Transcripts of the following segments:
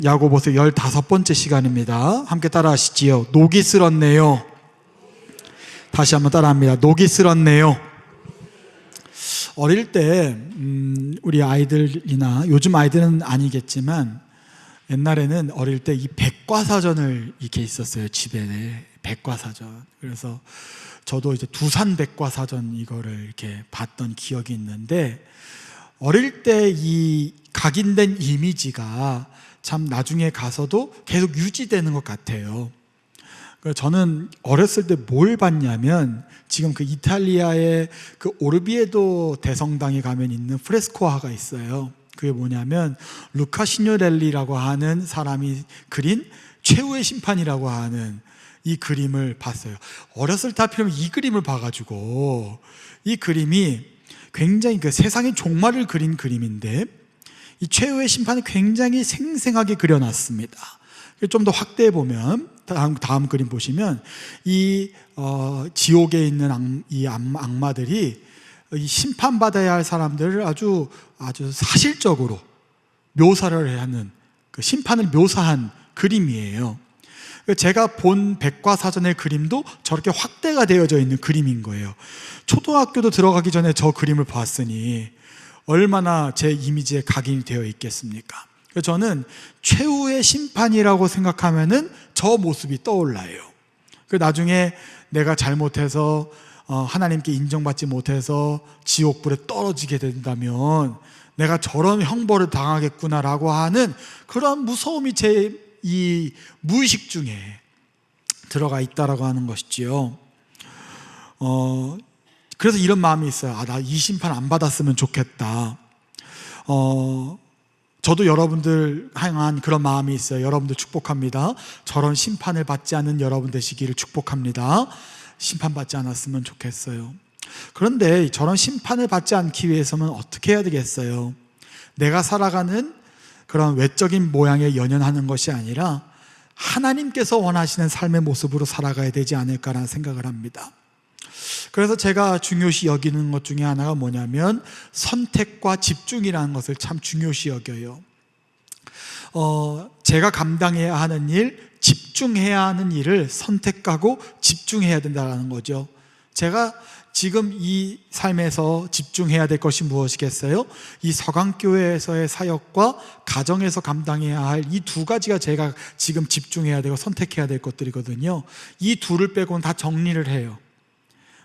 야고보서 15번째 시간입니다. 함께 따라 하시지요. 녹이 슬었네요. 다시 한번 따라합니다. 녹이 슬었네요. 어릴 때 우리 아이들이나 요즘 아이들은 아니겠지만 옛날에는 어릴 때 이 백과사전을 이렇게 있었어요. 집에 백과사전. 그래서 저도 이제 두산 백과사전 이거를 이렇게 봤던 기억이 있는데, 어릴 때 이 각인된 이미지가 참 나중에 가서도 계속 유지되는 것 같아요. 저는 어렸을 때 뭘 봤냐면, 지금 그 이탈리아의 그 오르비에도 대성당에 가면 있는 프레스코화가 있어요. 그게 뭐냐면 루카 시뇨렐리라고 하는 사람이 그린 최후의 심판이라고 하는 이 그림을 봤어요. 어렸을 때 하필이면 이 그림을 봐가지고, 이 그림이 굉장히 그 세상의 종말을 그린 그림인데, 이 최후의 심판이 굉장히 생생하게 그려놨습니다. 좀 더 확대해 보면 다음 그림 보시면 이 지옥에 있는 이 악마들이 이 심판받아야 할 사람들을 아주 사실적으로 묘사를 하는, 그 심판을 묘사한 그림이에요. 제가 본 백과사전의 그림도 저렇게 확대가 되어져 있는 그림인 거예요. 초등학교도 들어가기 전에 저 그림을 봤으니 얼마나 제 이미지에 각인이 되어 있겠습니까? 저는 최후의 심판이라고 생각하면은 저 모습이 떠올라요. 나중에 내가 잘못해서 하나님께 인정받지 못해서 지옥불에 떨어지게 된다면 내가 저런 형벌을 당하겠구나라고 하는 그런 무서움이 제 이 무의식 중에 들어가 있다라고 하는 것이지요. 그래서 이런 마음이 있어요. 나 이 심판 안 받았으면 좋겠다. 저도 여러분들 향한 그런 마음이 있어요. 여러분들 축복합니다. 저런 심판을 받지 않는 여러분 되시기를 축복합니다. 심판받지 않았으면 좋겠어요. 그런데 저런 심판을 받지 않기 위해서는 어떻게 해야 되겠어요? 내가 살아가는 그런 외적인 모양에 연연하는 것이 아니라 하나님께서 원하시는 삶의 모습으로 살아가야 되지 않을까라는 생각을 합니다. 그래서 제가 중요시 여기는 것 중에 하나가 뭐냐면 선택과 집중이라는 것을 참 중요시 여겨요. 제가 감당해야 하는 일, 집중해야 하는 일을 선택하고 집중해야 된다는 거죠. 제가 지금 이 삶에서 집중해야 될 것이 무엇이겠어요? 이 서강교회에서의 사역과 가정에서 감당해야 할 이 두 가지가 제가 지금 집중해야 되고 선택해야 될 것들이거든요. 이 둘을 빼고는 다 정리를 해요.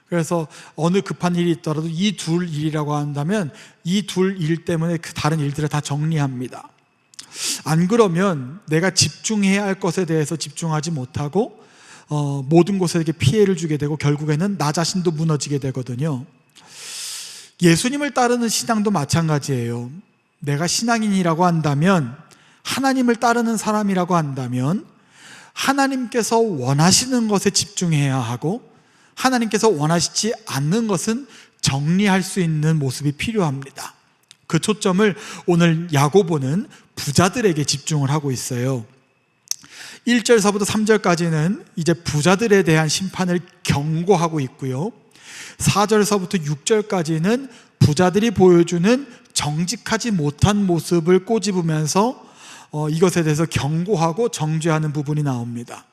그래서 어느 급한 일이 있더라도 이 둘 일이라고 한다면 이 둘 일 때문에 그 다른 일들을 다 정리합니다. 안 그러면 내가 집중해야 할 것에 대해서 집중하지 못하고 모든 곳에게 피해를 주게 되고 결국에는 나 자신도 무너지게 되거든요. 예수님을 따르는 신앙도 마찬가지예요. 내가 신앙인이라고 한다면, 하나님을 따르는 사람이라고 한다면 하나님께서 원하시는 것에 집중해야 하고 하나님께서 원하시지 않는 것은 정리할 수 있는 모습이 필요합니다. 그 초점을 오늘 야고보는 부자들에게 집중을 하고 있어요. 1절서부터 3절까지는 이제 부자들에 대한 심판을 경고하고 있고요, 4절서부터 6절까지는 부자들이 보여주는 정직하지 못한 모습을 꼬집으면서 이것에 대해서 경고하고 정죄하는 부분이 나옵니다.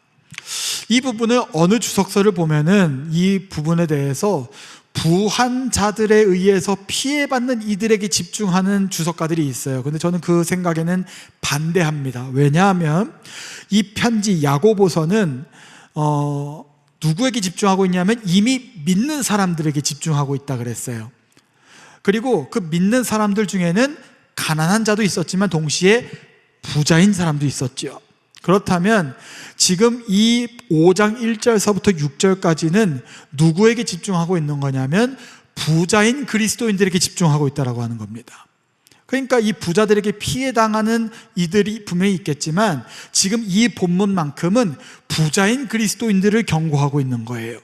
이 부분을 어느 주석서를 보면은 이 부분에 대해서 부한 자들에 의해서 피해받는 이들에게 집중하는 주석가들이 있어요. 근데 저는 그 생각에는 반대합니다. 왜냐하면 이 편지 야고보서는 누구에게 집중하고 있냐면 이미 믿는 사람들에게 집중하고 있다 그랬어요. 그리고 그 믿는 사람들 중에는 가난한 자도 있었지만 동시에 부자인 사람도 있었죠. 그렇다면 지금 이 5장 1절서부터 6절까지는 누구에게 집중하고 있는 거냐면 부자인 그리스도인들에게 집중하고 있다고 하는 겁니다. 그러니까 이 부자들에게 피해당하는 이들이 분명히 있겠지만 지금 이 본문만큼은 부자인 그리스도인들을 경고하고 있는 거예요.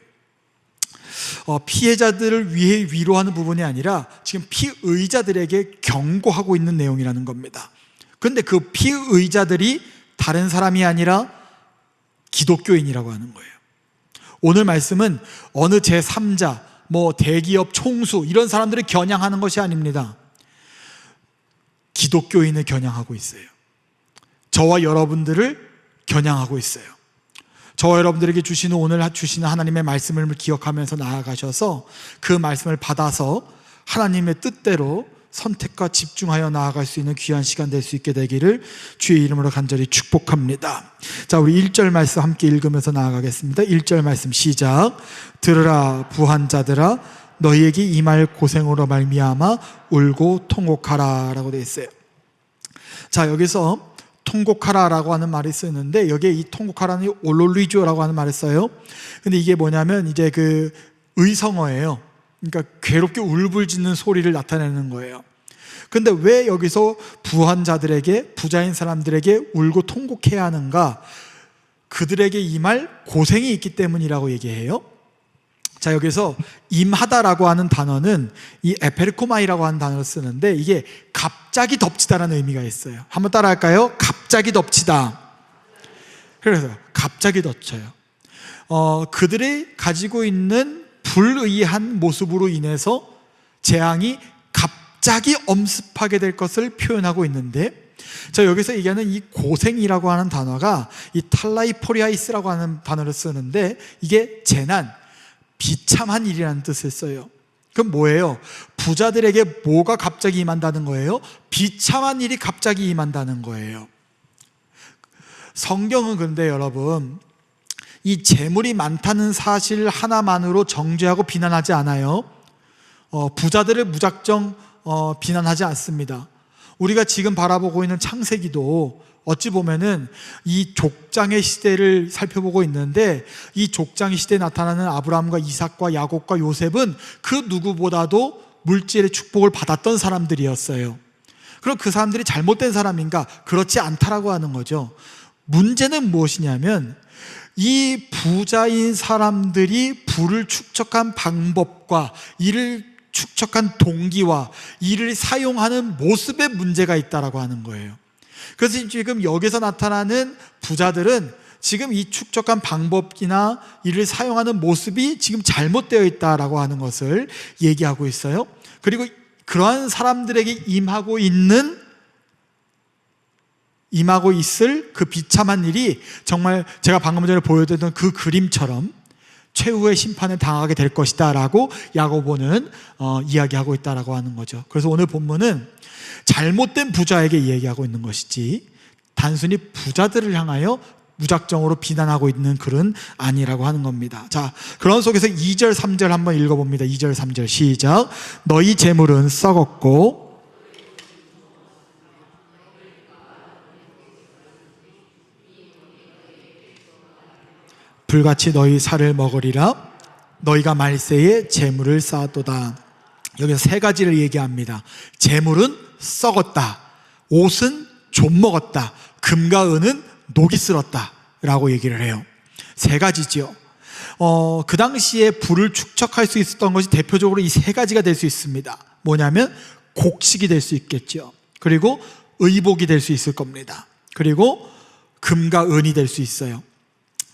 피해자들을 위해 위로하는 부분이 아니라 지금 피의자들에게 경고하고 있는 내용이라는 겁니다. 그런데 그 피의자들이 다른 사람이 아니라 기독교인이라고 하는 거예요. 오늘 말씀은 어느 제3자, 대기업 총수 이런 사람들을 겨냥하는 것이 아닙니다. 기독교인을 겨냥하고 있어요. 저와 여러분들을 겨냥하고 있어요. 저와 여러분들에게 오늘 주시는 하나님의 말씀을 기억하면서 나아가셔서 그 말씀을 받아서 하나님의 뜻대로 선택과 집중하여 나아갈 수 있는 귀한 시간 될 수 있게 되기를 주의 이름으로 간절히 축복합니다. 자, 우리 1절 말씀 함께 읽으면서 나아가겠습니다. 1절 말씀 시작. 들으라 부한 자들아 너희에게 임할 고생으로 말미암아 울고 통곡하라 라고 되어 있어요. 자, 여기서 통곡하라라고 하는 말이 쓰는데 여기에 이 통곡하라는 올롤리조라고 하는 말을 써요. 근데 이게 뭐냐면 이제 그 의성어예요. 그러니까 괴롭게 울부짖는 소리를 나타내는 거예요. 근데 왜 여기서 부한 자들에게, 부자인 사람들에게 울고 통곡해야 하는가? 그들에게 임할 고생이 있기 때문이라고 얘기해요. 자, 여기서 임하다라고 하는 단어는 이 에페르코마이라고 하는 단어를 쓰는데 이게 갑자기 덮치다라는 의미가 있어요. 한번 따라 할까요? 갑자기 덮치다. 그래서 갑자기 덮쳐요. 그들이 가지고 있는 불의한 모습으로 인해서 재앙이 갑자기 엄습하게 될 것을 표현하고 있는데, 자, 여기서 얘기하는 이 고생이라고 하는 단어가 이 탈라이포리아이스라고 하는 단어를 쓰는데 이게 재난, 비참한 일이라는 뜻을 써요. 그럼 뭐예요? 부자들에게 뭐가 갑자기 임한다는 거예요? 비참한 일이 갑자기 임한다는 거예요. 성경은 그런데 여러분, 이 재물이 많다는 사실 하나만으로 정죄하고 비난하지 않아요. 부자들을 무작정 비난하지 않습니다. 우리가 지금 바라보고 있는 창세기도 어찌 보면은 이 족장의 시대를 살펴보고 있는데, 이 족장의 시대에 나타나는 아브라함과 이삭과 야곱과 요셉은 그 누구보다도 물질의 축복을 받았던 사람들이었어요. 그럼 그 사람들이 잘못된 사람인가? 그렇지 않다라고 하는 거죠. 문제는 무엇이냐면 이 부자인 사람들이 부를 축적한 방법과 이를 축적한 동기와 이를 사용하는 모습에 문제가 있다라고 하는 거예요. 그래서 지금 여기서 나타나는 부자들은 지금 이 축적한 방법이나 이를 사용하는 모습이 지금 잘못되어 있다라고 하는 것을 얘기하고 있어요. 그리고 그러한 사람들에게 임하고 있을 그 비참한 일이 정말 제가 방금 전에 보여드렸던 그 그림처럼 최후의 심판에 당하게 될 것이다 라고 야고보는 이야기하고 있다라고 하는 거죠. 그래서 오늘 본문은 잘못된 부자에게 이야기하고 있는 것이지 단순히 부자들을 향하여 무작정으로 비난하고 있는 글은 아니라고 하는 겁니다. 자, 그런 속에서 2절 3절 한번 읽어봅니다. 2절 3절 시작. 너희 재물은 썩었고 불같이 너희 살을 먹으리라. 너희가 말세에 재물을 쌓았도다. 여기서 세 가지를 얘기합니다. 재물은 썩었다, 옷은 좀 먹었다, 금과 은은 녹이 슬었다 라고 얘기를 해요. 세 가지죠. 그 당시에 부를 축적할 수 있었던 것이 대표적으로 이 세 가지가 될 수 있습니다. 뭐냐면 곡식이 될 수 있겠죠. 그리고 의복이 될 수 있을 겁니다. 그리고 금과 은이 될 수 있어요.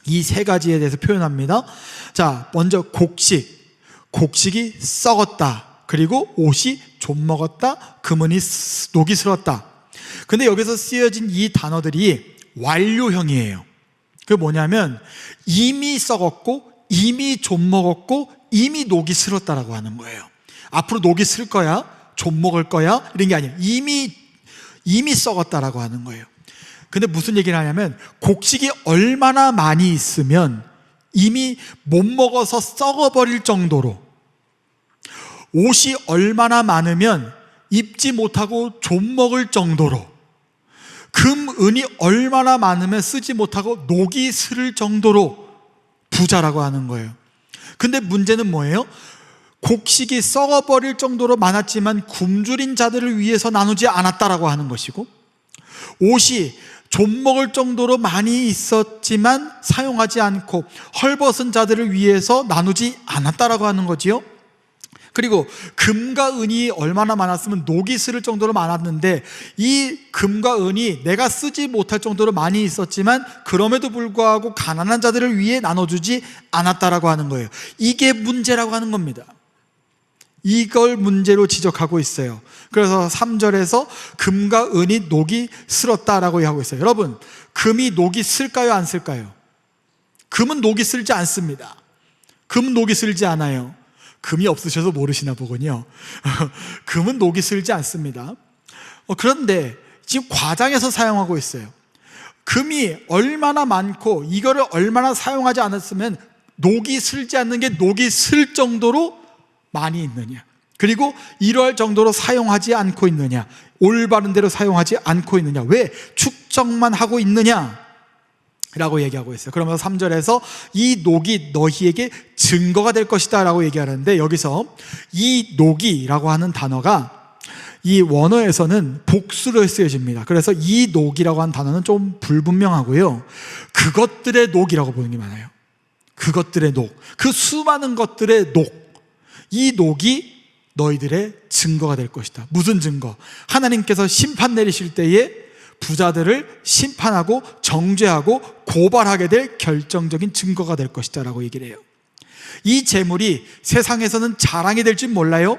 이 세 가지에 대해서 표현합니다. 자, 먼저 곡식이 썩었다. 그리고 옷이 좀 먹었다. 금은이 녹이 슬었다. 근데 여기서 쓰여진 이 단어들이 완료형이에요. 그게 뭐냐면 이미 썩었고 이미 좀 먹었고 이미 녹이 슬었다라고 하는 거예요. 앞으로 녹이 슬 거야, 좀 먹을 거야 이런 게 아니에요. 이미 썩었다라고 하는 거예요. 근데 무슨 얘기를 하냐면 곡식이 얼마나 많이 있으면 이미 못 먹어서 썩어버릴 정도로, 옷이 얼마나 많으면 입지 못하고 좀 먹을 정도로, 금, 은이 얼마나 많으면 쓰지 못하고 녹이 슬을 정도로 부자라고 하는 거예요. 근데 문제는 뭐예요? 곡식이 썩어버릴 정도로 많았지만 굶주린 자들을 위해서 나누지 않았다라고 하는 것이고, 옷이 좀 먹을 정도로 많이 있었지만 사용하지 않고 헐벗은 자들을 위해서 나누지 않았다라고 하는 거지요. 그리고 금과 은이 얼마나 많았으면 녹이 슬을 정도로 많았는데 이 금과 은이 내가 쓰지 못할 정도로 많이 있었지만 그럼에도 불구하고 가난한 자들을 위해 나눠주지 않았다라고 하는 거예요. 이게 문제라고 하는 겁니다. 이걸 문제로 지적하고 있어요. 그래서 3절에서 금과 은이 녹이 슬었다라고 하고 있어요. 여러분, 금이 녹이 슬까요, 안 슬까요? 금은 녹이 슬지 않습니다. 금은 녹이 슬지 않아요. 금이 없으셔서 모르시나 보군요. 금은 녹이 슬지 않습니다. 그런데 지금 과장해서 사용하고 있어요. 금이 얼마나 많고 이거를 얼마나 사용하지 않았으면 녹이 슬지 않는 게 녹이 슬 정도로 많이 있느냐, 그리고 이러할 정도로 사용하지 않고 있느냐, 올바른 대로 사용하지 않고 있느냐, 왜 축적만 하고 있느냐 라고 얘기하고 있어요. 그러면서 3절에서 이 녹이 너희에게 증거가 될 것이다 라고 얘기하는데, 여기서 이 녹이라고 하는 단어가 이 원어에서는 복수로 쓰여집니다. 그래서 이 녹이라고 하는 단어는 좀 불분명하고요, 그것들의 녹이라고 보는 게 많아요. 그것들의 녹, 그 수많은 것들의 녹, 이 녹이 너희들의 증거가 될 것이다. 무슨 증거? 하나님께서 심판 내리실 때에 부자들을 심판하고 정죄하고 고발하게 될 결정적인 증거가 될 것이다 라고 얘기를 해요. 이 재물이 세상에서는 자랑이 될지 몰라요.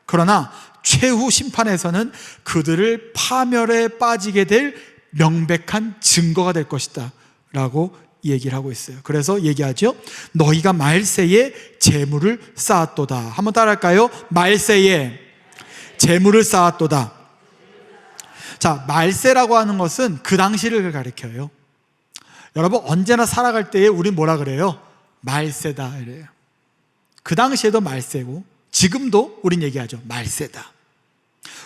그러나 최후 심판에서는 그들을 파멸에 빠지게 될 명백한 증거가 될 것이다 라고 얘기를 하고 있어요. 그래서 얘기하죠. 너희가 말세에 재물을 쌓았도다. 한번 따라할까요? 말세에 재물을 쌓았도다. 자, 말세라고 하는 것은 그 당시를 가리켜요. 여러분, 언제나 살아갈 때에 우린 뭐라 그래요? 말세다 이래요. 그 당시에도 말세고 지금도 우린 얘기하죠. 말세다.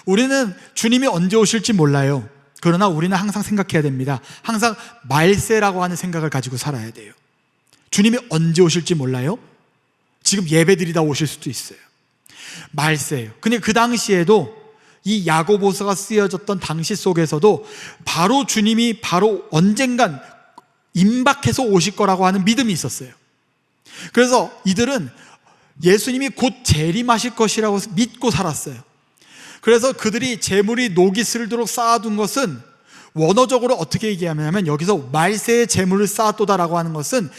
우리는 주님이 언제 오실지 몰라요. 그러나 우리는 항상 생각해야 됩니다. 항상 말세라고 하는 생각을 가지고 살아야 돼요. 주님이 언제 오실지 몰라요. 지금 예배드리다 오실 수도 있어요. 말세예요. 근데 그 당시에도 이 야고보서가 쓰여졌던 당시 속에서도 바로 주님이 바로 언젠간 임박해서 오실 거라고 하는 믿음이 있었어요. 그래서 이들은 예수님이 곧 재림하실 것이라고 믿고 살았어요. 그래서 그들이 재물이 녹이 슬도록 쌓아둔 것은 원어적으로 어떻게 얘기하냐면, 여기서 말세에 재물을 쌓았도다라고 하는 것은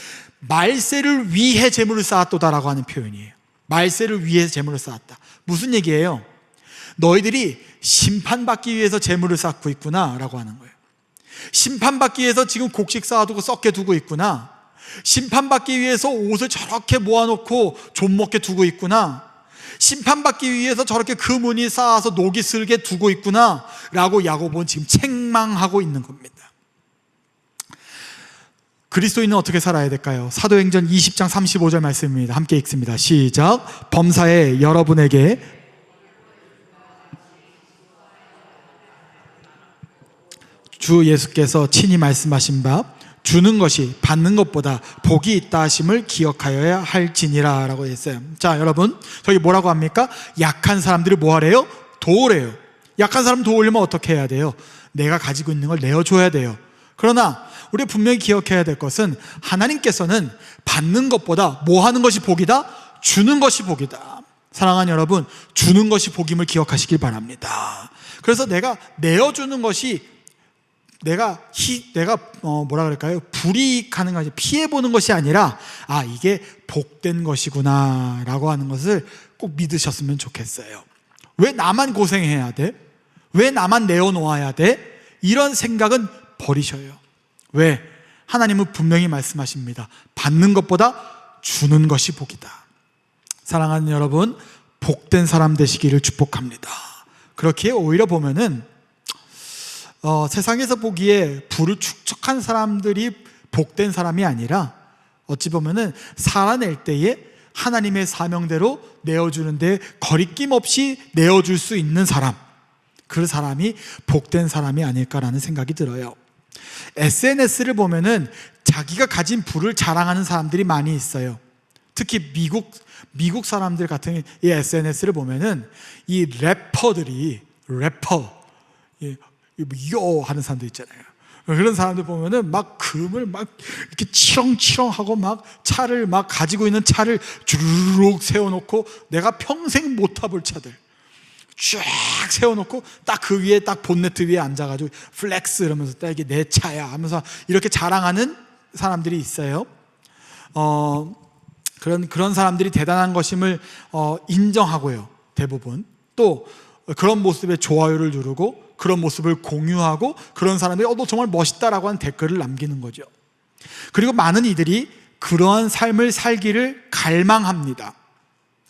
말세를 위해 재물을 쌓았도다라고 하는 표현이에요. 말세를 위해 재물을 쌓았다. 무슨 얘기예요? 너희들이 심판받기 위해서 재물을 쌓고 있구나 라고 하는 거예요. 심판받기 위해서 지금 곡식 쌓아두고 썩게 두고 있구나. 심판받기 위해서 옷을 저렇게 모아놓고 좀먹게 두고 있구나. 심판받기 위해서 저렇게 금은이 쌓아서 녹이 슬게 두고 있구나 라고 야고보는 지금 책망하고 있는 겁니다. 그리스도인은 어떻게 살아야 될까요? 사도행전 20장 35절 말씀입니다. 함께 읽습니다. 시작. 범사에 여러분에게 주 예수께서 친히 말씀하신 바 주는 것이 받는 것보다 복이 있다 하심을 기억하여야 할지니라 라고 했어요. 자, 여러분, 저기 뭐라고 합니까? 약한 사람들이 뭐 하래요? 도우래요. 약한 사람 도우려면 어떻게 해야 돼요? 내가 가지고 있는 걸 내어줘야 돼요. 그러나 우리 분명히 기억해야 될 것은, 하나님께서는 받는 것보다 뭐 하는 것이 복이다? 주는 것이 복이다. 사랑하는 여러분, 주는 것이 복임을 기억하시길 바랍니다. 그래서 내가 내어주는 것이 내가 뭐라 그럴까요? 불이익하는 것이, 피해보는 것이 아니라, 아, 이게 복된 것이구나 라고 하는 것을 꼭 믿으셨으면 좋겠어요. 왜 나만 고생해야 돼? 왜 나만 내어놓아야 돼? 이런 생각은 버리셔요. 왜? 하나님은 분명히 말씀하십니다. 받는 것보다 주는 것이 복이다. 사랑하는 여러분, 복된 사람 되시기를 축복합니다. 그렇기에 오히려 보면은 세상에서 보기에 부를 축적한 사람들이 복된 사람이 아니라, 어찌 보면은 살아낼 때에 하나님의 사명대로 내어주는데 거리낌 없이 내어줄 수 있는 사람, 그 사람이 복된 사람이 아닐까라는 생각이 들어요. SNS를 보면은 자기가 가진 부를 자랑하는 사람들이 많이 있어요. 특히 미국 사람들 같은 이 SNS를 보면은 이 래퍼 요 하는 사람들 있잖아요. 그런 사람들 보면은 막 금을 막 이렇게 치렁치렁하고 막 차를 막 가지고 있는 차를 주르륵 세워놓고, 내가 평생 못 타볼 차들 쫙 세워놓고 딱 그 위에 딱 본네트 위에 앉아가지고 플렉스 이러면서 딱 이게 내 차야 하면서 이렇게 자랑하는 사람들이 있어요. 그런 사람들이 대단한 것임을 인정하고요. 대부분. 또 그런 모습에 좋아요를 누르고 그런 모습을 공유하고 그런 사람들이 너 정말 멋있다라고 하는 댓글을 남기는 거죠. 그리고 많은 이들이 그러한 삶을 살기를 갈망합니다.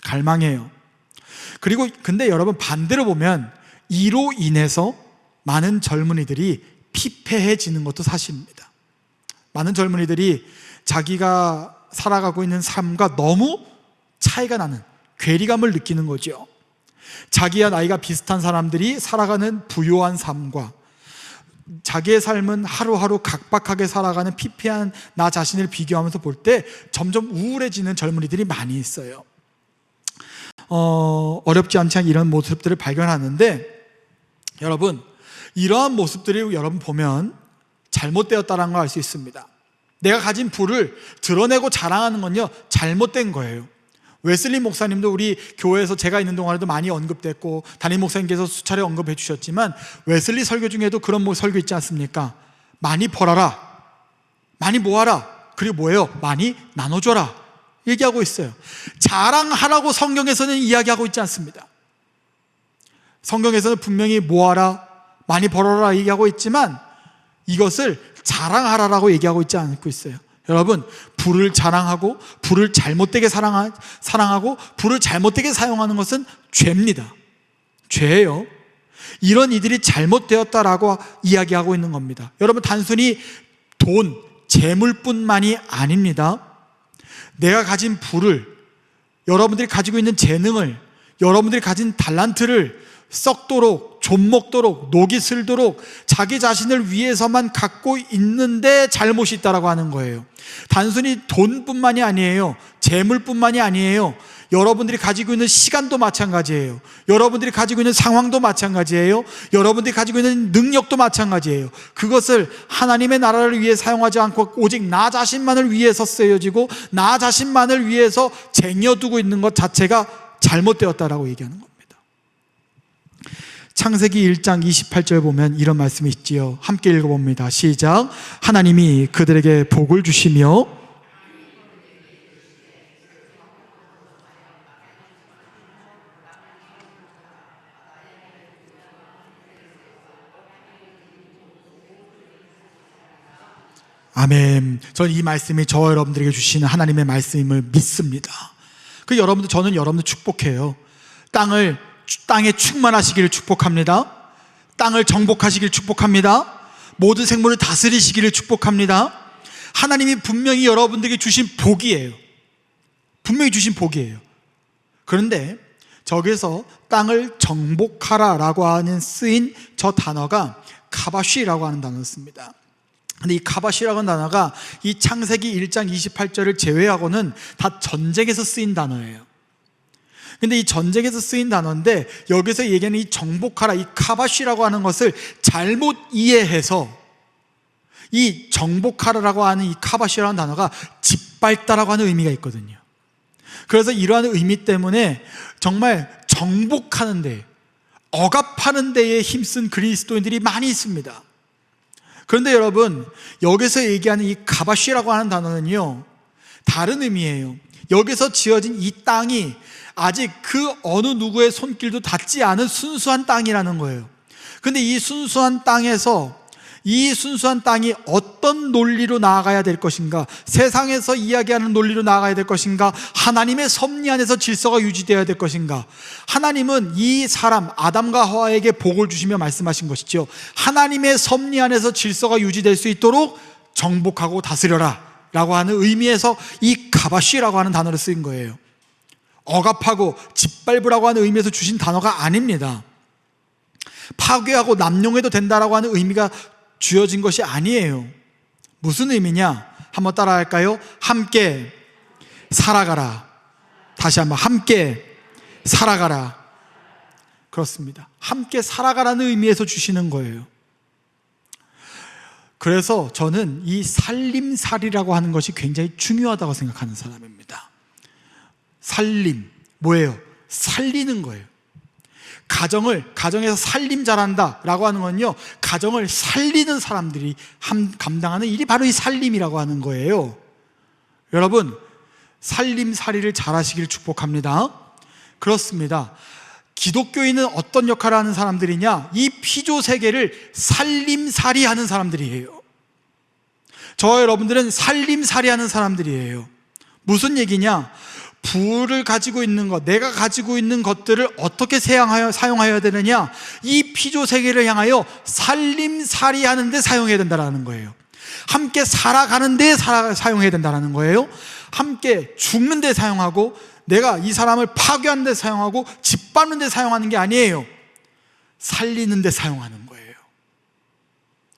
갈망해요. 그리고 근데 여러분 반대로 보면 이로 인해서 많은 젊은이들이 피폐해지는 것도 사실입니다. 많은 젊은이들이 자기가 살아가고 있는 삶과 너무 차이가 나는 괴리감을 느끼는 거죠. 자기와 나이가 비슷한 사람들이 살아가는 부요한 삶과 자기의 삶은 하루하루 각박하게 살아가는 피폐한 나 자신을 비교하면서 볼 때 점점 우울해지는 젊은이들이 많이 있어요. 어렵지 않지 않게 이런 모습들을 발견하는데, 여러분 이러한 모습들이 여러분 보면 잘못되었다는 걸 알 수 있습니다. 내가 가진 부를 드러내고 자랑하는 건요 잘못된 거예요. 웨슬리 목사님도 우리 교회에서 제가 있는 동안에도 많이 언급됐고 담임 목사님께서 수차례 언급해 주셨지만 웨슬리 설교 중에도 그런 설교 있지 않습니까? 많이 벌어라, 많이 모아라, 그리고 뭐예요? 많이 나눠줘라 얘기하고 있어요. 자랑하라고 성경에서는 이야기하고 있지 않습니다. 성경에서는 분명히 모아라, 많이 벌어라 얘기하고 있지만 이것을 자랑하라라고 얘기하고 있지 않고 있어요. 여러분, 부를 자랑하고 부를 잘못되게 사랑하고 부를 잘못되게 사용하는 것은 죄입니다. 죄예요. 이런 이들이 잘못되었다라고 이야기하고 있는 겁니다. 여러분, 단순히 돈, 재물뿐만이 아닙니다. 내가 가진 부를, 여러분들이 가지고 있는 재능을, 여러분들이 가진 달란트를 썩도록, 좀먹도록, 녹이 슬도록 자기 자신을 위해서만 갖고 있는데 잘못이 있다라고 하는 거예요. 단순히 돈뿐만이 아니에요. 재물뿐만이 아니에요. 여러분들이 가지고 있는 시간도 마찬가지예요. 여러분들이 가지고 있는 상황도 마찬가지예요. 여러분들이 가지고 있는 능력도 마찬가지예요. 그것을 하나님의 나라를 위해 사용하지 않고 오직 나 자신만을 위해서 쓰여지고 나 자신만을 위해서 쟁여두고 있는 것 자체가 잘못되었다라고 얘기하는 겁니다. 창세기 1장 28절 보면 이런 말씀이 있지요. 함께 읽어봅니다. 시작. 하나님이 그들에게 복을 주시며 아멘. 저는 이 말씀이 저와 여러분들에게 주시는 하나님의 말씀임을 믿습니다. 그 저는 여러분들 축복해요. 땅에 충만하시기를 축복합니다. 땅을 정복하시기를 축복합니다. 모든 생물을 다스리시기를 축복합니다. 하나님이 분명히 여러분들에게 주신 복이에요. 분명히 주신 복이에요. 그런데 저기서 땅을 정복하라라고 하는 쓰인 저 단어가 카바쉬라고 하는 단어였습니다. 근데 이 카바쉬라고 하는 단어가 이 창세기 1장 28절을 제외하고는 다 전쟁에서 쓰인 단어예요. 근데 이 전쟁에서 쓰인 단어인데 여기서 얘기하는 이 정복하라, 이 카바쉬라고 하는 것을 잘못 이해해서 이 정복하라라고 하는 이 카바쉬라는 단어가 짓밟다라고 하는 의미가 있거든요. 그래서 이러한 의미 때문에 정말 정복하는 데, 억압하는 데에 힘쓴 그리스도인들이 많이 있습니다. 그런데 여러분, 여기서 얘기하는 이 카바쉬라고 하는 단어는요 다른 의미예요. 여기서 지어진 이 땅이 아직 그 어느 누구의 손길도 닿지 않은 순수한 땅이라는 거예요. 근데 이 순수한 땅에서 이 순수한 땅이 어떤 논리로 나아가야 될 것인가, 세상에서 이야기하는 논리로 나아가야 될 것인가, 하나님의 섭리 안에서 질서가 유지되어야 될 것인가. 하나님은 이 사람 아담과 하와에게 복을 주시며 말씀하신 것이죠. 하나님의 섭리 안에서 질서가 유지될 수 있도록 정복하고 다스려라 라고 하는 의미에서 이 카바쉬라고 하는 단어를 쓴 거예요. 억압하고 짓밟으라고 하는 의미에서 주신 단어가 아닙니다. 파괴하고 남용해도 된다라고 하는 의미가 주어진 것이 아니에요. 무슨 의미냐? 한번 따라 할까요? 함께 살아가라. 다시 한번 함께 살아가라. 그렇습니다. 함께 살아가라는 의미에서 주시는 거예요. 그래서 저는 이 살림살이라고 하는 것이 굉장히 중요하다고 생각하는 사람입니다. 살림, 뭐예요? 살리는 거예요. 가정에서 살림 잘한다 라고 하는 건요, 가정을 살리는 사람들이 감당하는 일이 바로 이 살림이라고 하는 거예요. 여러분, 살림살이를 잘하시길 축복합니다. 그렇습니다. 기독교인은 어떤 역할을 하는 사람들이냐? 이 피조 세계를 살림살이 하는 사람들이에요. 저와 여러분들은 살림살이 하는 사람들이에요. 무슨 얘기냐? 부를 가지고 있는 것, 내가 가지고 있는 것들을 어떻게 사용하여야 되느냐? 이 피조 세계를 향하여 살림살이 하는데 사용해야 된다는 거예요. 함께 살아가는 데 사용해야 된다는 거예요. 함께 죽는 데 사용하고, 내가 이 사람을 파괴하는 데 사용하고, 짓밟는 데 사용하는 게 아니에요. 살리는 데 사용하는 거예요.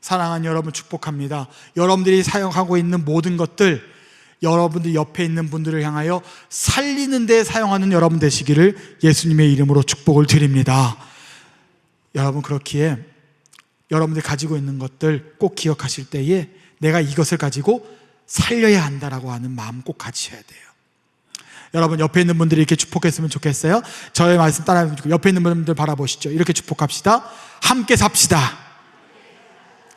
사랑하는 여러분, 축복합니다. 여러분들이 사용하고 있는 모든 것들, 여러분들 옆에 있는 분들을 향하여 살리는 데 사용하는 여러분 되시기를 예수님의 이름으로 축복을 드립니다. 여러분, 그렇기에 여러분들이 가지고 있는 것들 꼭 기억하실 때에 내가 이것을 가지고 살려야 한다라고 하는 마음 꼭 가지셔야 돼요. 여러분, 옆에 있는 분들이 이렇게 축복했으면 좋겠어요. 저의 말씀 따라 옆에 있는 분들 바라보시죠. 이렇게 축복합시다. 함께 삽시다.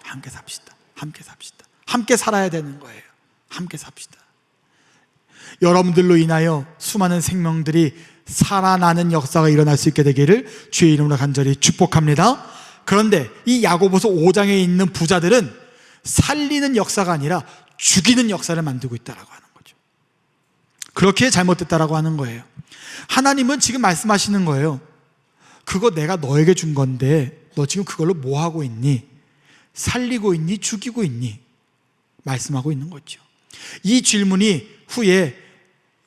함께 삽시다. 함께 삽시다. 함께 살아야 되는 거예요. 함께 삽시다. 여러분들로 인하여 수많은 생명들이 살아나는 역사가 일어날 수 있게 되기를 주의 이름으로 간절히 축복합니다. 그런데 이 야고보서 5장에 있는 부자들은 살리는 역사가 아니라 죽이는 역사를 만들고 있다라고 하는 거죠. 그렇게 잘못됐다라고 하는 거예요. 하나님은 지금 말씀하시는 거예요. 그거 내가 너에게 준 건데 너 지금 그걸로 뭐 하고 있니? 살리고 있니? 죽이고 있니? 말씀하고 있는 거죠. 이 질문이 후에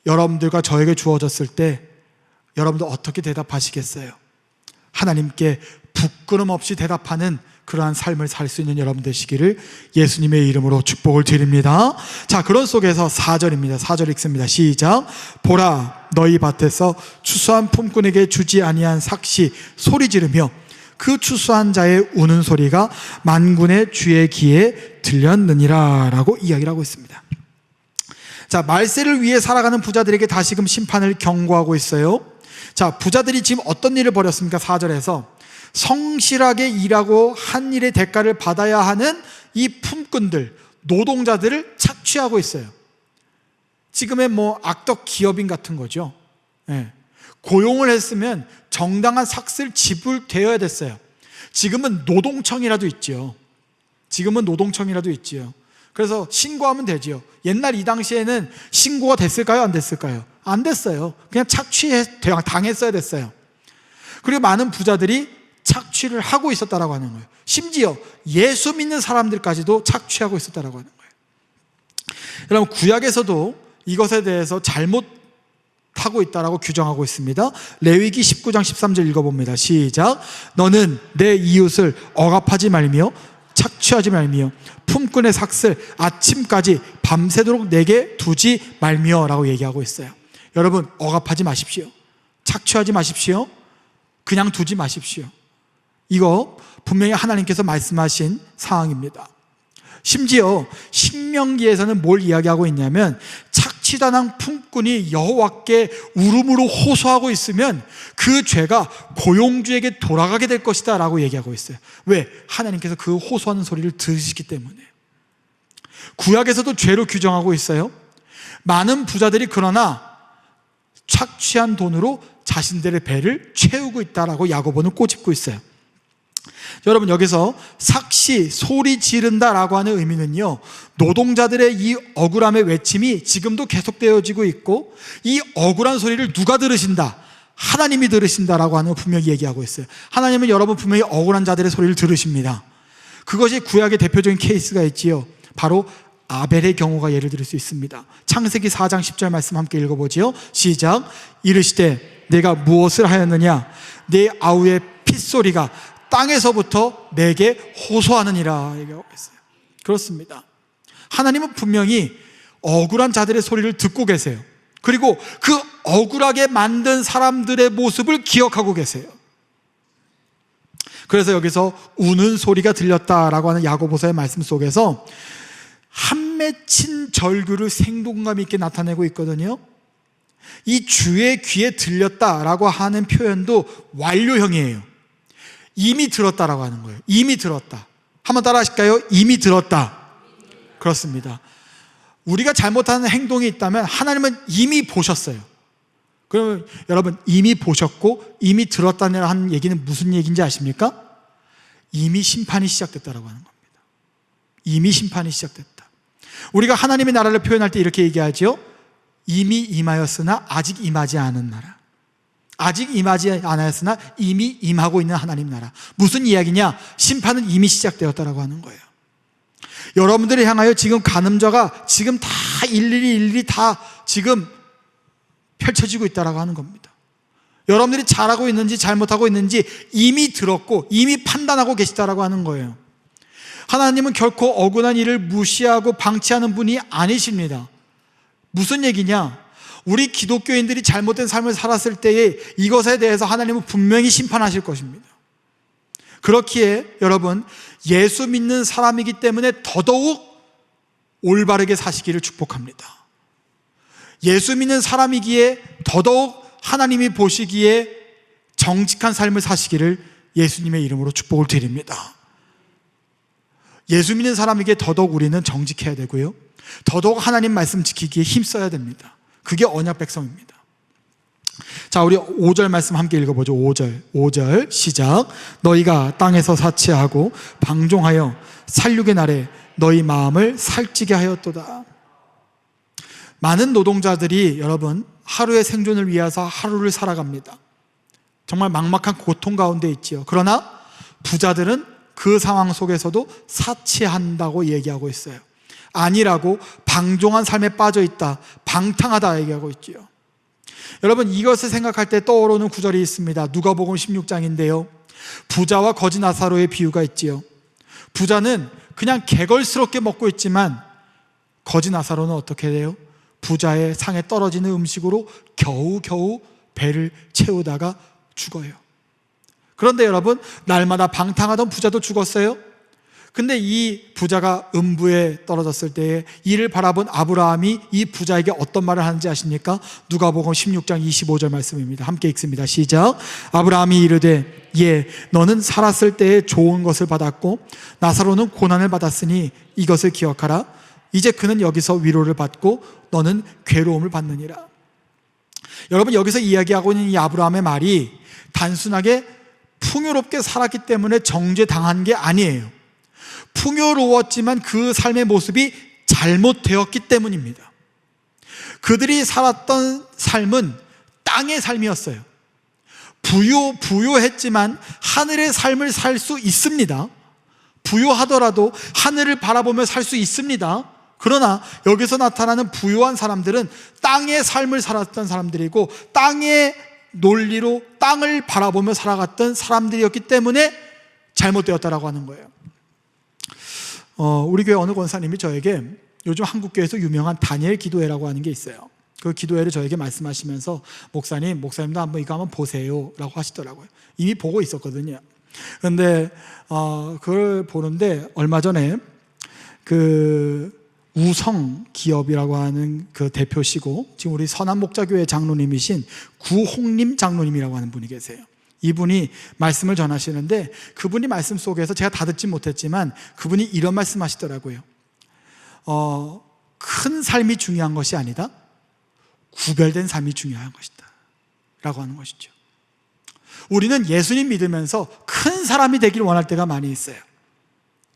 여러분들과 저에게 주어졌을 때 여러분들 어떻게 대답하시겠어요? 하나님께 부끄럼 없이 대답하는 그러한 삶을 살 수 있는 여러분 되시기를 예수님의 이름으로 축복을 드립니다. 자, 그런 속에서 4절입니다. 4절 읽습니다. 시작. 보라, 너희 밭에서 추수한 품꾼에게 주지 아니한 삭시 소리 지르며 그 추수한 자의 우는 소리가 만군의 주의 귀에 들렸느니라 라고 이야기를 하고 있습니다. 자, 말세를 위해 살아가는 부자들에게 다시금 심판을 경고하고 있어요. 자, 부자들이 지금 어떤 일을 벌였습니까? 4절에서 성실하게 일하고 한 일의 대가를 받아야 하는 이 품꾼들, 노동자들을 착취하고 있어요. 지금의 악덕 기업인 같은 거죠. 고용을 했으면 정당한 삭슬 지불되어야 됐어요. 지금은 노동청이라도 있지요. 지금은 노동청이라도 있지요. 그래서 신고하면 되지요. 옛날 이 당시에는 신고가 됐을까요? 안 됐을까요? 안 됐어요. 그냥 당했어야 됐어요. 그리고 많은 부자들이 착취를 하고 있었다라고 하는 거예요. 심지어 예수 믿는 사람들까지도 착취하고 있었다라고 하는 거예요. 여러분, 구약에서도 이것에 대해서 잘못하고 있다라고 규정하고 있습니다. 레위기 19장 13절 읽어봅니다. 시작. 너는 내 이웃을 억압하지 말며 착취하지 말며 품꾼의 삭슬 아침까지 밤새도록 내게 두지 말며 라고 얘기하고 있어요. 여러분, 억압하지 마십시오. 착취하지 마십시오. 그냥 두지 마십시오. 이거 분명히 하나님께서 말씀하신 사항입니다. 심지어 신명기에서는 뭘 이야기하고 있냐면 착취당한 품꾼이 여호와께 울음으로 호소하고 있으면 그 죄가 고용주에게 돌아가게 될 것이다 라고 얘기하고 있어요. 왜? 하나님께서 그 호소하는 소리를 들으시기 때문에. 구약에서도 죄로 규정하고 있어요. 많은 부자들이 그러나 착취한 돈으로 자신들의 배를 채우고 있다라고 야고보는 꼬집고 있어요. 여러분, 여기서 삭시, 소리 지른다라고 하는 의미는요, 노동자들의 이 억울함의 외침이 지금도 계속되어지고 있고, 이 억울한 소리를 누가 들으신다? 하나님이 들으신다라고 하는 걸 분명히 얘기하고 있어요. 하나님은 여러분 분명히 억울한 자들의 소리를 들으십니다. 그것이 구약의 대표적인 케이스가 있지요. 바로 아벨의 경우가 예를 들 수 있습니다. 창세기 4장 10절 말씀 함께 읽어보지요. 시작. 이르시되 내가 무엇을 하였느냐? 내 아우의 핏소리가 땅에서부터 내게 호소하느니라 얘기하고 있어요. 그렇습니다. 하나님은 분명히 억울한 자들의 소리를 듣고 계세요. 그리고 그 억울하게 만든 사람들의 모습을 기억하고 계세요. 그래서 여기서 우는 소리가 들렸다라고 하는 야고보서의 말씀 속에서 한 맺힌 절규를 생동감 있게 나타내고 있거든요. 이 주의 귀에 들렸다라고 하는 표현도 완료형이에요. 이미 들었다라고 하는 거예요. 이미 들었다. 한번 따라 하실까요? 이미 들었다. 그렇습니다. 우리가 잘못하는 행동이 있다면 하나님은 이미 보셨어요. 그러면 여러분 이미 보셨고 이미 들었다는 얘기는 무슨 얘기인지 아십니까? 이미 심판이 시작됐다라고 하는 겁니다. 이미 심판이 시작됐다. 우리가 하나님의 나라를 표현할 때 이렇게 얘기하죠. 이미 임하였으나 아직 임하지 않은 나라. 아직 임하지 않았으나 이미 임하고 있는 하나님 나라. 무슨 이야기냐? 심판은 이미 시작되었다라고 하는 거예요. 여러분들을 향하여 지금 간음자가 지금 다 일일이 다 지금 펼쳐지고 있다라고 하는 겁니다. 여러분들이 잘하고 있는지 잘못하고 있는지 이미 들었고 이미 판단하고 계시다라고 하는 거예요. 하나님은 결코 억울한 일을 무시하고 방치하는 분이 아니십니다. 무슨 얘기냐? 우리 기독교인들이 잘못된 삶을 살았을 때에 이것에 대해서 하나님은 분명히 심판하실 것입니다. 그렇기에 여러분, 예수 믿는 사람이기 때문에 더더욱 올바르게 사시기를 축복합니다. 예수 믿는 사람이기에 더더욱 하나님이 보시기에 정직한 삶을 사시기를 예수님의 이름으로 축복을 드립니다. 예수 믿는 사람에게 더더욱 우리는 정직해야 되고요, 더더욱 하나님 말씀 지키기에 힘써야 됩니다. 그게 언약 백성입니다. 자, 우리 5절 말씀 함께 읽어보죠. 5절 시작. 너희가 땅에서 사치하고 방종하여 살육의 날에 너희 마음을 살찌게 하였도다. 많은 노동자들이 여러분 하루의 생존을 위해서 하루를 살아갑니다. 정말 막막한 고통 가운데 있지요. 그러나 부자들은 그 상황 속에서도 사치한다고 얘기하고 있어요. 아니라고 방종한 삶에 빠져 있다, 방탕하다 얘기하고 있지요. 여러분, 이것을 생각할 때 떠오르는 구절이 있습니다. 누가복음 16장인데요 부자와 거지 나사로의 비유가 있지요. 부자는 그냥 개걸스럽게 먹고 있지만 거지 나사로는 어떻게 돼요? 부자의 상에 떨어지는 음식으로 겨우겨우 배를 채우다가 죽어요. 그런데 여러분, 날마다 방탕하던 부자도 죽었어요. 근데 이 부자가 음부에 떨어졌을 때에 이를 바라본 아브라함이 이 부자에게 어떤 말을 하는지 아십니까? 누가복음 16장 25절 말씀입니다. 함께 읽습니다. 시작. 아브라함이 이르되 예, 너는 살았을 때에 좋은 것을 받았고 나사로는 고난을 받았으니 이것을 기억하라. 이제 그는 여기서 위로를 받고 너는 괴로움을 받느니라. 여러분, 여기서 이야기하고 있는 이 아브라함의 말이 단순하게 풍요롭게 살았기 때문에 정죄당한 게 아니에요. 풍요로웠지만 그 삶의 모습이 잘못되었기 때문입니다. 그들이 살았던 삶은 땅의 삶이었어요. 부유했지만 하늘의 삶을 살 수 있습니다. 부유하더라도 하늘을 바라보며 살 수 있습니다. 그러나 여기서 나타나는 부유한 사람들은 땅의 삶을 살았던 사람들이고 땅의 논리로 땅을 바라보며 살아갔던 사람들이었기 때문에 잘못되었다라고 하는 거예요. 우리 교회 어느 권사님이 저에게 요즘 한국교회에서 유명한 다니엘 기도회라고 하는 게 있어요. 그 기도회를 저에게 말씀하시면서 목사님도 한번 이거 한번 보세요 라고 하시더라고요. 이미 보고 있었거든요. 그런데 그걸 보는데 얼마 전에 그 우성 기업이라고 하는 그 대표시고 지금 우리 선한목자교회 장로님이신 구홍림 장로님이라고 하는 분이 계세요. 이분이 말씀을 전하시는데 그분이 말씀 속에서 제가 다 듣지 못했지만 그분이 이런 말씀 하시더라고요. 큰 삶이 중요한 것이 아니다, 구별된 삶이 중요한 것이다 라고 하는 것이죠. 우리는 예수님 믿으면서 큰 사람이 되기를 원할 때가 많이 있어요.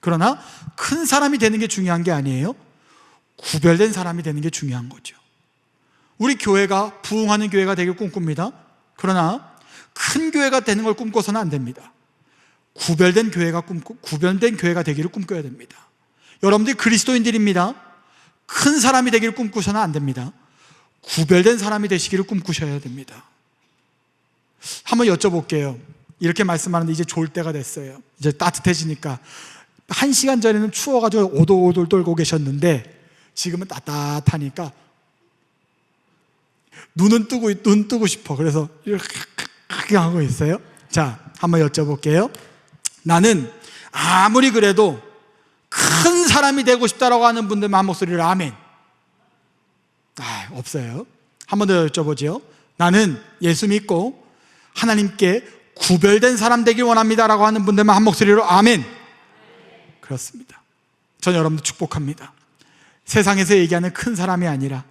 그러나 큰 사람이 되는 게 중요한 게 아니에요. 구별된 사람이 되는 게 중요한 거죠. 우리 교회가 부흥하는 교회가 되길 꿈꿉니다. 그러나 큰 교회가 되는 걸 꿈꿔서는 안 됩니다. 구별된 교회가 되기를 꿈꿔야 됩니다. 여러분들이 그리스도인들입니다. 큰 사람이 되기를 꿈꾸셔는 안 됩니다. 구별된 사람이 되시기를 꿈꾸셔야 됩니다. 한번 여쭤볼게요. 이렇게 말씀하는데 이제 좋을 때가 됐어요. 이제 따뜻해지니까 1시간 전에는 추워가지고 오돌오돌 떨고 계셨는데 지금은 따뜻하니까 눈 뜨고 싶어. 그래서 이렇게 하고 있어요. 자, 한번 여쭤볼게요. 나는 아무리 그래도 큰 사람이 되고 싶다라고 하는 분들만 한 목소리를 아멘. 없어요. 한 번 더 여쭤보죠. 나는 예수 믿고 하나님께 구별된 사람 되길 원합니다라고 하는 분들만 한 목소리로 아멘. 그렇습니다. 전 여러분들 축복합니다. 세상에서 얘기하는 큰 사람이 아니라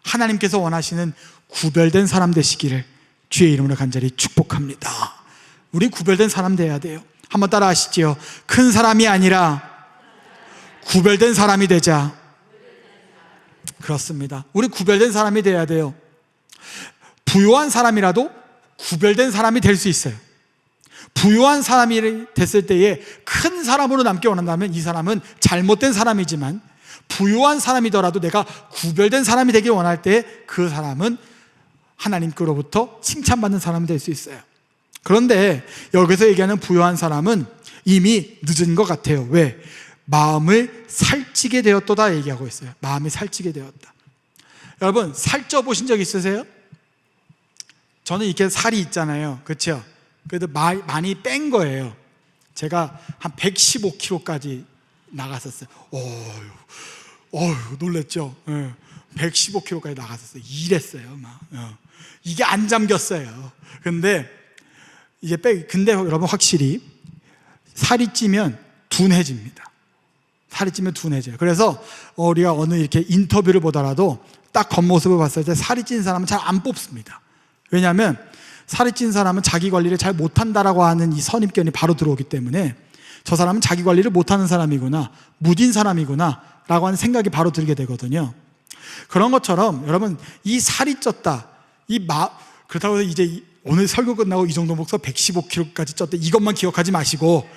하나님께서 원하시는 구별된 사람 되시기를 주의 이름으로 간절히 축복합니다. 우리 구별된 사람 돼야 돼요. 한번 따라 하시죠. 큰 사람이 아니라 구별된 사람이 되자. 그렇습니다. 우리 구별된 사람이 돼야 돼요. 부요한 사람이라도 구별된 사람이 될 수 있어요. 부요한 사람이 됐을 때에 큰 사람으로 남기 원한다면 이 사람은 잘못된 사람이지만, 부요한 사람이더라도 내가 구별된 사람이 되길 원할 때 그 사람은 하나님께로부터 칭찬받는 사람이 될 수 있어요. 그런데 여기서 얘기하는 부요한 사람은 이미 늦은 것 같아요. 왜? 마음을 살찌게 되었도다 얘기하고 있어요. 마음이 살찌게 되었다. 여러분, 살쪄 보신 적 있으세요? 저는 이렇게 살이 있잖아요. 그렇죠? 그래도 많이 뺀 거예요. 제가 한 115kg까지 나갔었어요. 어휴, 놀랬죠? 115kg까지 나갔었어요. 이랬어요, 막. 이게 안 잠겼어요. 근데 여러분, 확실히 살이 찌면 둔해집니다. 살이 찌면 둔해져요. 그래서 우리가 어느 이렇게 인터뷰를 보더라도 딱 겉모습을 봤을 때 살이 찐 사람은 잘 안 뽑습니다. 왜냐하면 살이 찐 사람은 자기 관리를 잘 못한다라고 하는 이 선입견이 바로 들어오기 때문에 저 사람은 자기 관리를 못하는 사람이구나, 무딘 사람이구나 라고 하는 생각이 바로 들게 되거든요. 그런 것처럼 여러분, 이 살이 쪘다, 그렇다고 해서 이제 오늘 설교 끝나고 이정도 목사 115kg까지 쪘대, 이것만 기억하지 마시고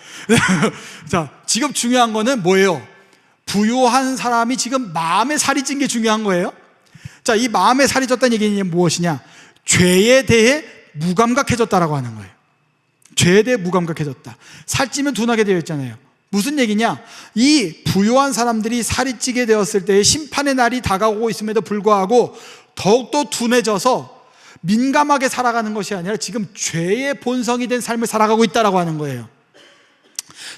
자, 지금 중요한 거는 뭐예요? 부요한 사람이 지금 마음에 살이 찐 게 중요한 거예요. 자, 이 마음에 살이 쪘다는 얘기는 무엇이냐? 죄에 대해 무감각해졌다라고 하는 거예요. 죄에 대해 무감각해졌다. 살찌면 둔하게 되어 있잖아요. 무슨 얘기냐? 이 부요한 사람들이 살이 찌게 되었을 때의 심판의 날이 다가오고 있음에도 불구하고 더욱더 둔해져서 민감하게 살아가는 것이 아니라 지금 죄의 본성이 된 삶을 살아가고 있다라고 하는 거예요.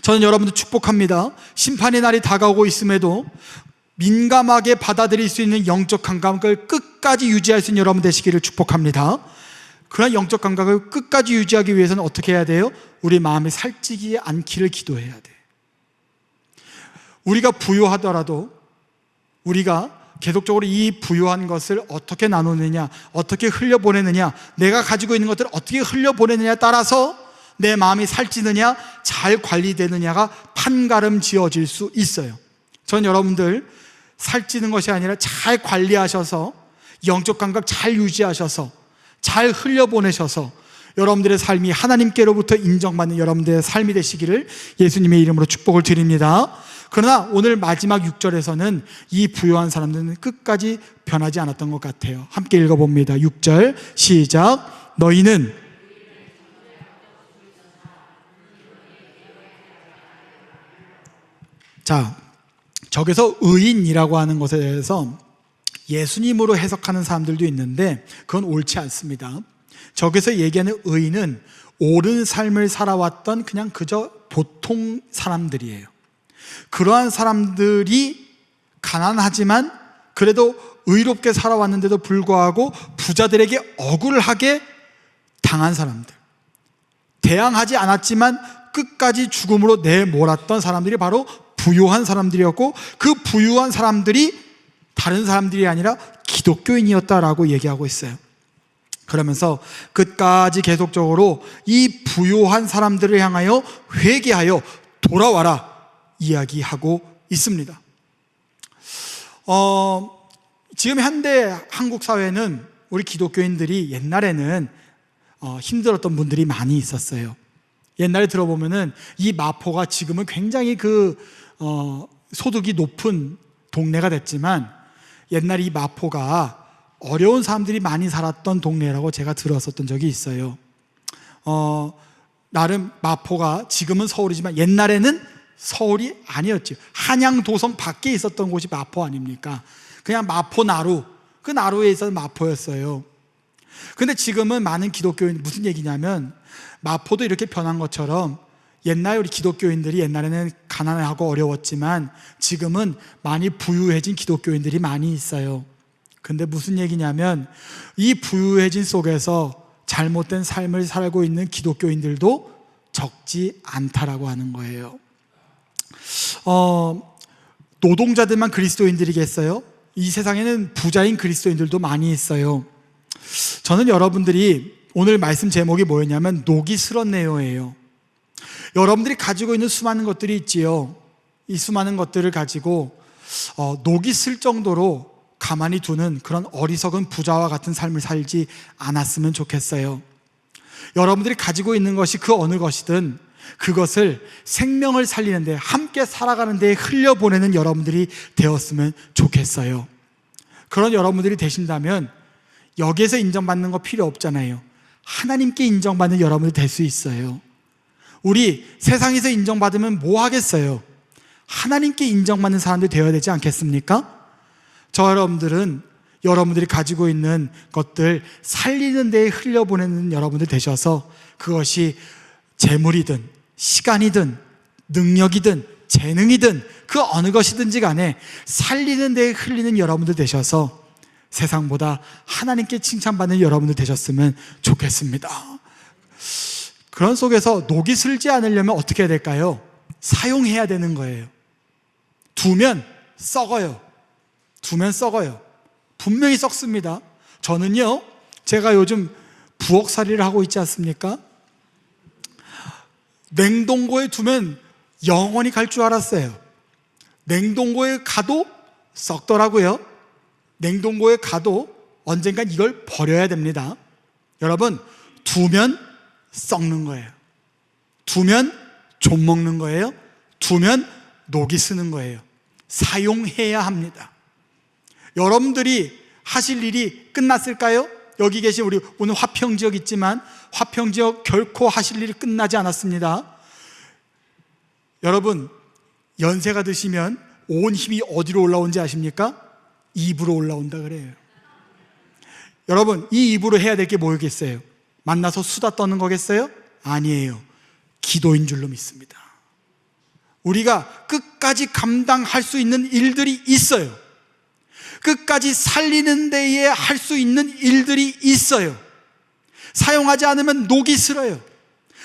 저는 여러분들 축복합니다. 심판의 날이 다가오고 있음에도 민감하게 받아들일 수 있는 영적 감각을 끝까지 유지할 수 있는 여러분 되시기를 축복합니다. 그런 영적 감각을 끝까지 유지하기 위해서는 어떻게 해야 돼요? 우리 마음이 살찌지 않기를 기도해야 돼요. 우리가 부요하더라도 우리가 계속적으로 이 부요한 것을 어떻게 나누느냐, 어떻게 흘려보내느냐, 내가 가지고 있는 것들을 어떻게 흘려보내느냐에 따라서 내 마음이 살찌느냐, 잘 관리되느냐가 판가름 지어질 수 있어요. 전 여러분들 살찌는 것이 아니라 잘 관리하셔서 영적 감각 잘 유지하셔서 잘 흘려보내셔서 여러분들의 삶이 하나님께로부터 인정받는 여러분들의 삶이 되시기를 예수님의 이름으로 축복을 드립니다. 그러나 오늘 마지막 6절에서는 이 부요한 사람들은 끝까지 변하지 않았던 것 같아요. 함께 읽어봅니다. 6절 시작. 너희는 자, 저기서 의인이라고 하는 것에 대해서 예수님으로 해석하는 사람들도 있는데 그건 옳지 않습니다. 저기서 얘기하는 의인은 옳은 삶을 살아왔던 그냥 그저 보통 사람들이에요. 그러한 사람들이 가난하지만 그래도 의롭게 살아왔는데도 불구하고 부자들에게 억울하게 당한 사람들, 대항하지 않았지만 끝까지 죽음으로 내몰았던 사람들이 바로 부요한 사람들이었고, 그 부요한 사람들이 다른 사람들이 아니라 기독교인이었다라고 얘기하고 있어요. 그러면서 끝까지 계속적으로 이 부요한 사람들을 향하여 회개하여 돌아와라 이야기하고 있습니다. 지금 현대 한국 사회는 우리 기독교인들이 옛날에는 힘들었던 분들이 많이 있었어요. 옛날에 들어보면은 이 마포가 지금은 굉장히 소득이 높은 동네가 됐지만 옛날에 이 마포가 어려운 사람들이 많이 살았던 동네라고 제가 들었었던 적이 있어요. 나름 마포가 지금은 서울이지만 옛날에는 서울이 아니었죠. 한양 도성 밖에 있었던 곳이 마포 아닙니까? 그냥 마포 나루, 그 나루에 있어서 마포였어요. 근데 지금은 많은 기독교인, 무슨 얘기냐면 마포도 이렇게 변한 것처럼 옛날 우리 기독교인들이 옛날에는 가난하고 어려웠지만 지금은 많이 부유해진 기독교인들이 많이 있어요. 근데 무슨 얘기냐면 이 부유해진 속에서 잘못된 삶을 살고 있는 기독교인들도 적지 않다라고 하는 거예요. 노동자들만 그리스도인들이겠어요? 이 세상에는 부자인 그리스도인들도 많이 있어요. 저는 여러분들이 오늘 말씀 제목이 뭐였냐면 녹이 슬었네요예요. 여러분들이 가지고 있는 수많은 것들이 있지요. 이 수많은 것들을 가지고 녹이 슬 정도로 가만히 두는 그런 어리석은 부자와 같은 삶을 살지 않았으면 좋겠어요. 여러분들이 가지고 있는 것이 그 어느 것이든 그것을 생명을 살리는 데, 함께 살아가는 데 흘려보내는 여러분들이 되었으면 좋겠어요. 그런 여러분들이 되신다면 여기에서 인정받는 거 필요 없잖아요. 하나님께 인정받는 여러분들이 될 수 있어요. 우리 세상에서 인정받으면 뭐 하겠어요? 하나님께 인정받는 사람들이 되어야 되지 않겠습니까? 저 여러분들은 여러분들이 가지고 있는 것들 살리는 데에 흘려보내는 여러분들 되셔서 그것이 재물이든 시간이든 능력이든 재능이든 그 어느 것이든지 간에 살리는 데에 흘리는 여러분들 되셔서 세상보다 하나님께 칭찬받는 여러분들 되셨으면 좋겠습니다. 그런 속에서 녹이 슬지 않으려면 어떻게 해야 될까요? 사용해야 되는 거예요. 두면 썩어요. 분명히 썩습니다. 저는요, 제가 요즘 부엌살이를 하고 있지 않습니까? 냉동고에 두면 영원히 갈 줄 알았어요. 냉동고에 가도 썩더라고요. 냉동고에 가도 언젠간 이걸 버려야 됩니다. 여러분, 두면 썩는 거예요. 두면 좀 먹는 거예요. 두면 녹이 쓰는 거예요. 사용해야 합니다. 여러분들이 하실 일이 끝났을까요? 여기 계신 우리 오늘 화평지역 있지만 화평지역 결코 하실 일이 끝나지 않았습니다. 여러분, 연세가 드시면 온 힘이 어디로 올라온지 아십니까? 입으로 올라온다 그래요. 여러분, 이 입으로 해야 될 게 뭐겠어요? 만나서 수다 떠는 거겠어요? 아니에요. 기도인 줄로 믿습니다. 우리가 끝까지 감당할 수 있는 일들이 있어요. 끝까지 살리는 데에 할 수 있는 일들이 있어요. 사용하지 않으면 녹이 슬어요.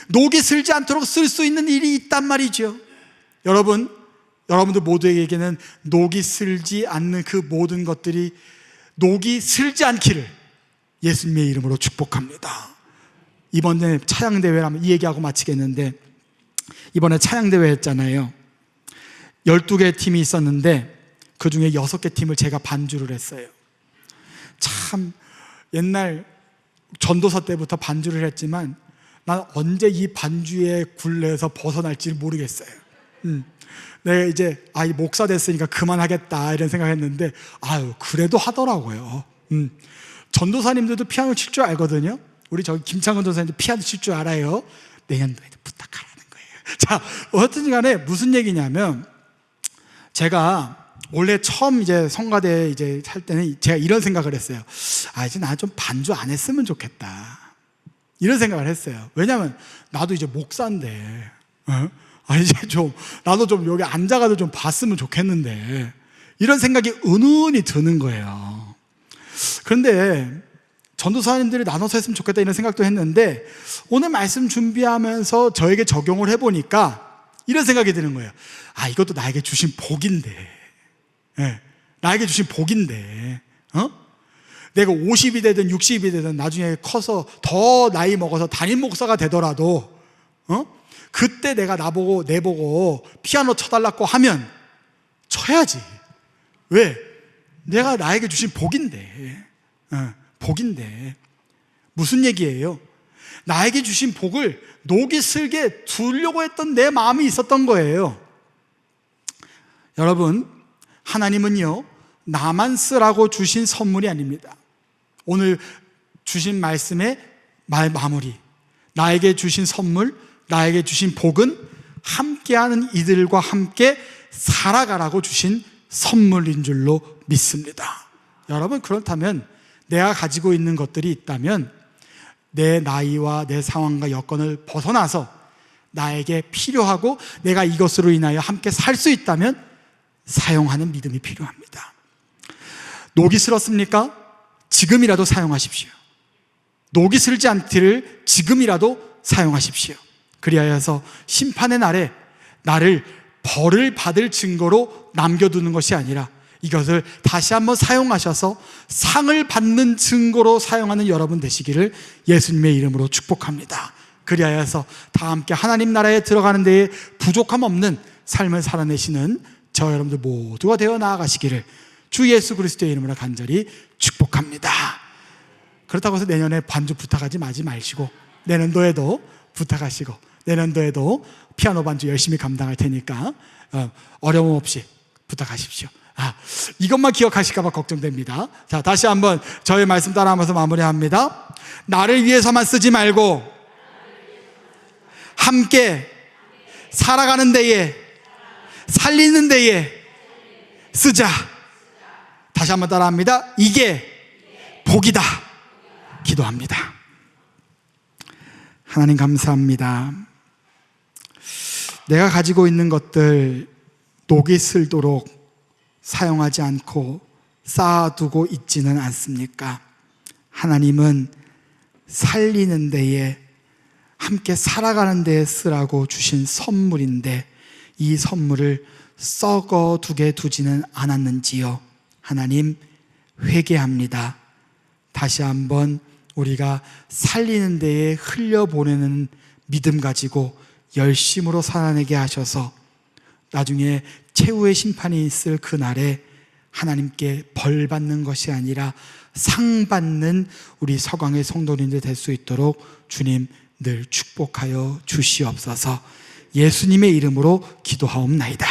녹이 슬지 않도록 쓸 수 있는 일이 있단 말이죠. 여러분들 모두에게는 녹이 슬지 않는 그 모든 것들이 녹이 슬지 않기를 예수님의 이름으로 축복합니다. 이번에 차양대회라면 이 얘기하고 마치겠는데, 이번에 차양대회 했잖아요. 12개 팀이 있었는데 그 중에 6개 팀을 제가 반주를 했어요. 참 옛날 전도서 때부터 반주를 했지만 난 언제 이 반주의 굴레에서 벗어날지 모르겠어요. 내가 이제 이 목사 됐으니까 그만하겠다 이런 생각했는데 그래도 하더라고요. 전도사님들도 피아노 칠 줄 알거든요. 우리 저기 김창근 전도사님도 피아노 칠 줄 알아요. 내년도에도 부탁하라는 거예요. 자, 어쨌든 간에 무슨 얘기냐면, 제가 원래 처음 이제 성가대 이제 할 때는 제가 이런 생각을 했어요. 이제 나 좀 반주 안 했으면 좋겠다, 이런 생각을 했어요. 왜냐면 나도 이제 목사인데, 이제 좀 나도 좀 여기 앉아가도 좀 봤으면 좋겠는데, 이런 생각이 은은히 드는 거예요. 그런데 전도사님들이 나눠서 했으면 좋겠다 이런 생각도 했는데, 오늘 말씀 준비하면서 저에게 적용을 해보니까 이런 생각이 드는 거예요. 이것도 나에게 주신 복인데, 나에게 주신 복인데, 내가 50이 되든 60이 되든 나중에 커서 더 나이 먹어서 담임 목사가 되더라도 그때 내가 내보고 피아노 쳐달라고 하면 쳐야지. 왜? 내가 나에게 주신 복인데. 무슨 얘기예요? 나에게 주신 복을 녹이 슬게 두려고 했던 내 마음이 있었던 거예요. 여러분, 하나님은요, 나만 쓰라고 주신 선물이 아닙니다. 오늘 주신 말씀의 마무리, 나에게 주신 선물, 나에게 주신 복은 함께하는 이들과 함께 살아가라고 주신 선물인 줄로 믿습니다. 여러분, 그렇다면 내가 가지고 있는 것들이 있다면 내 나이와 내 상황과 여건을 벗어나서 나에게 필요하고 내가 이것으로 인하여 함께 살 수 있다면 사용하는 믿음이 필요합니다. 녹이 슬었습니까? 지금이라도 사용하십시오. 녹이 슬지 않기를 지금이라도 사용하십시오. 그리하여서 심판의 날에 나를 벌을 받을 증거로 남겨두는 것이 아니라 이것을 다시 한번 사용하셔서 상을 받는 증거로 사용하는 여러분 되시기를 예수님의 이름으로 축복합니다. 그리하여서 다 함께 하나님 나라에 들어가는 데에 부족함 없는 삶을 살아내시는 저 여러분들 모두가 되어 나아가시기를 주 예수 그리스도의 이름으로 간절히 축복합니다. 그렇다고 해서 내년에 반주 부탁하지 마시고 내년도에도 부탁하시고 내년도에도 피아노 반주 열심히 감당할 테니까 어려움 없이 부탁하십시오. 이것만 기억하실까 봐 걱정됩니다. 자, 다시 한번 저의 말씀 따라하면서 마무리합니다. 나를 위해서만 쓰지 말고 함께 살아가는 데에, 살리는 데에 쓰자. 다시 한번 따라합니다. 이게 복이다. 기도합니다. 하나님 감사합니다. 내가 가지고 있는 것들 녹이 슬도록 사용하지 않고 쌓아두고 있지는 않습니까? 하나님은 살리는 데에, 함께 살아가는 데에 쓰라고 주신 선물인데 이 선물을 썩어두게 두지는 않았는지요? 하나님 회개합니다. 다시 한번 우리가 살리는 데에 흘려보내는 믿음 가지고 열심으로 살아내게 하셔서 나중에 최후의 심판이 있을 그날에 하나님께 벌 받는 것이 아니라 상 받는 우리 서강의 성도님들 될 수 있도록 주님 늘 축복하여 주시옵소서. 예수님의 이름으로 기도하옵나이다.